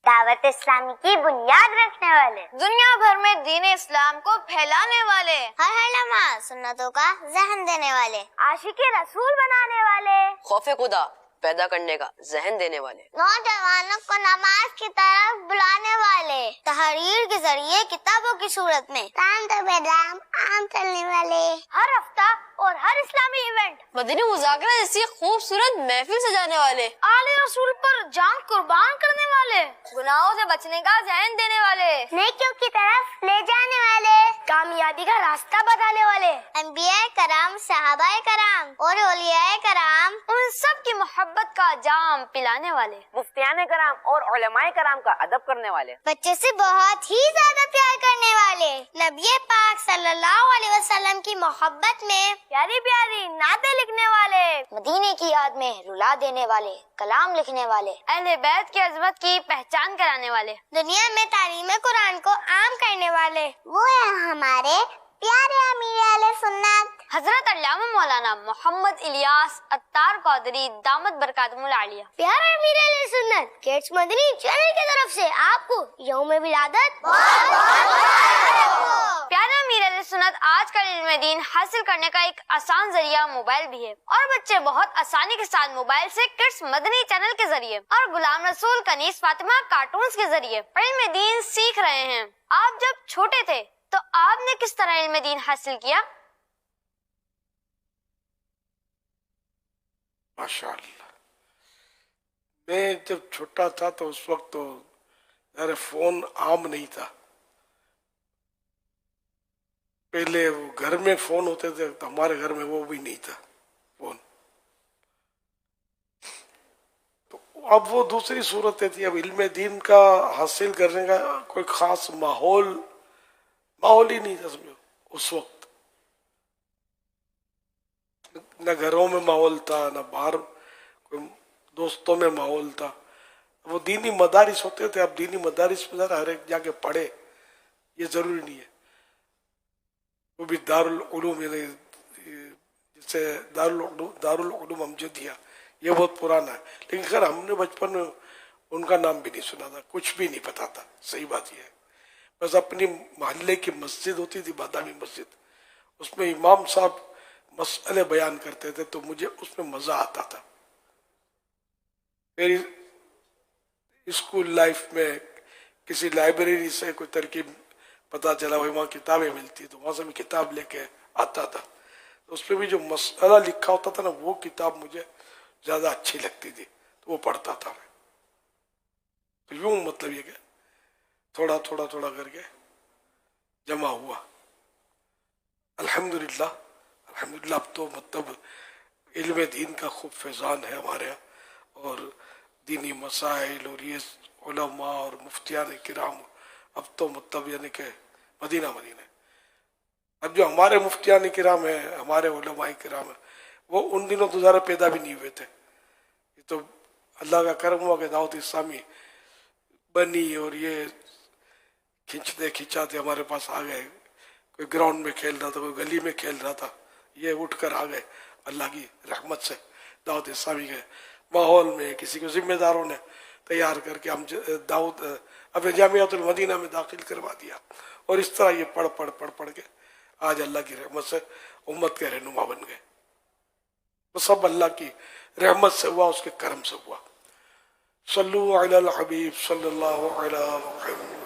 دعوت اسلامی کی بنیاد رکھنے والے، دنیا بھر میں دین اسلام کو پھیلانے والے، ہر لمحہ سنتوں کا ذہن دینے والے، عاشق رسول بنانے والے، خوف خدا پیدا کرنے کا ذہن دینے والے، نوجوانوں کو نماز کی طرف بلانے والے، تحریر کے ذریعے کتابوں کی صورت میں عام چلنے والے، ہر ہفتہ اور ہر اسلامی ایونٹ مدنی مذاکرہ جیسی خوبصورت محفل سجانے والے، آل رسول پر جان قربان کرنے والے، گناہوں سے بچنے کا ذہن دینے والے، نیکیوں کی طرف لے جانے والے، کامیابی کا راستہ بتانے والے، انبیاء کرام، صحابہ کرام اور اولیاء کرام، ان سب کی محبت کا جام پلانے والے، مفتیان کرام اور علماء کرام کا ادب کرنے والے، بچے سے بہت ہی زیادہ پیار کرنے والے، نبی پاک صلی اللہ علیہ وسلم کی محبت میں پیاری پیاری نعتیں لکھنے والے، مدینے کی یاد میں رلا دینے والے، کلام لکھنے والے، اہل بیت کی عظمت کی پہچان کرانے والے، دنیا میں تعلیم قرآن کو عام کرنے والے، وہ ہیں ہمارے پیارے امیر اہل سنت حضرت علامہ مولانا محمد الیاس عطار قادری دامت برکاتہم العالیہ۔ پیارے امیر اہل سنت کیٹس مدنی چینل کی طرف سے آپ کو یوم ولادت پیارے امیر علیہ سنت، آج کل علم دین حاصل کرنے کا ایک آسان ذریعہ موبائل بھی ہے، اور بچے بہت آسانی کے ساتھ موبائل سے کڈس مدنی چینل کے ذریعے اور غلام رسول کنیز فاطمہ کارٹونز کے ذریعے علم دین سیکھ رہے ہیں۔ آپ جب چھوٹے تھے تو آپ نے کس طرح علم دین حاصل کیا؟ ماشاء اللہ، میں جب چھوٹا تھا تو اس وقت تو میرے فون عام نہیں تھا، پہلے وہ گھر میں فون ہوتے تھے تو ہمارے گھر میں وہ بھی نہیں تھا فون، تو اب وہ دوسری صورتیں تھی۔ اب علم دین کا حاصل کرنے کا کوئی خاص ماحول ہی نہیں تھا سمجھو اس وقت، نہ گھروں میں ماحول تھا، نہ باہر کوئی دوستوں میں ماحول تھا۔ وہ دینی مدارس ہوتے تھے، اب دینی مدارس میں ذرا ہر ایک جا کے پڑھے یہ ضروری نہیں ہے، وہ بھی دارالعلوم، یعنی جسے دارالعلوم امجدیہ، یہ بہت پرانا ہے، لیکن خیر ہم نے بچپن میں ان کا نام بھی نہیں سنا تھا، کچھ بھی نہیں پتا تھا۔ صحیح بات یہ ہے، بس اپنی محلے کی مسجد ہوتی تھی بادامی مسجد، اس میں امام صاحب مسئلے بیان کرتے تھے تو مجھے اس میں مزہ آتا تھا۔ میری اسکول لائف میں کسی لائبریری سے کوئی ترکیب پتہ چلا، وہاں کتابیں ملتی تو وہاں سے میں کتاب لے کے آتا تھا، تو اس پہ بھی جو مسئلہ لکھا ہوتا تھا نا، وہ کتاب مجھے زیادہ اچھی لگتی تھی تو وہ پڑھتا تھا میں۔ تو یوں مطلب یہ کہ تھوڑا تھوڑا تھوڑا کر کے جمع ہوا۔ الحمدللہ اب تو مطلب علم دین کا خوب فیضان ہے ہمارے یہاں، اور دینی مسائل اور یہ علماء اور مفتیان کرام اب تو مطلب یعنی کہ مدینہ۔ اب جو ہمارے مفتیان کرام ہیں، ہمارے علماء کرام ہیں، وہ ان دنوں تو ذرا پیدا بھی نہیں ہوئے تھے، یہ تو اللہ کا کرم ہوا کہ دعوت اسلامی بنی اور یہ کھنچتے کھنچاتے ہمارے پاس آ گئے، کوئی گراؤنڈ میں کھیل رہا تھا، کوئی گلی میں کھیل رہا تھا، یہ اٹھ کر آ گئے اللہ کی رحمت سے دعوت اسلامی کے ماحول میں، کسی کو ذمہ داروں نے تیار کر کے ہم دعوت اپنے جامعۃ المدینہ میں داخل کروا دیا، اور اس طرح یہ پڑھ کے آج اللہ کی رحمت سے امت کے رہنما بن گئے۔ وہ سب اللہ کی رحمت سے ہوا، اس کے کرم سے ہوا۔ صلو علی الحبیب صلی اللہ علیہ وسلم۔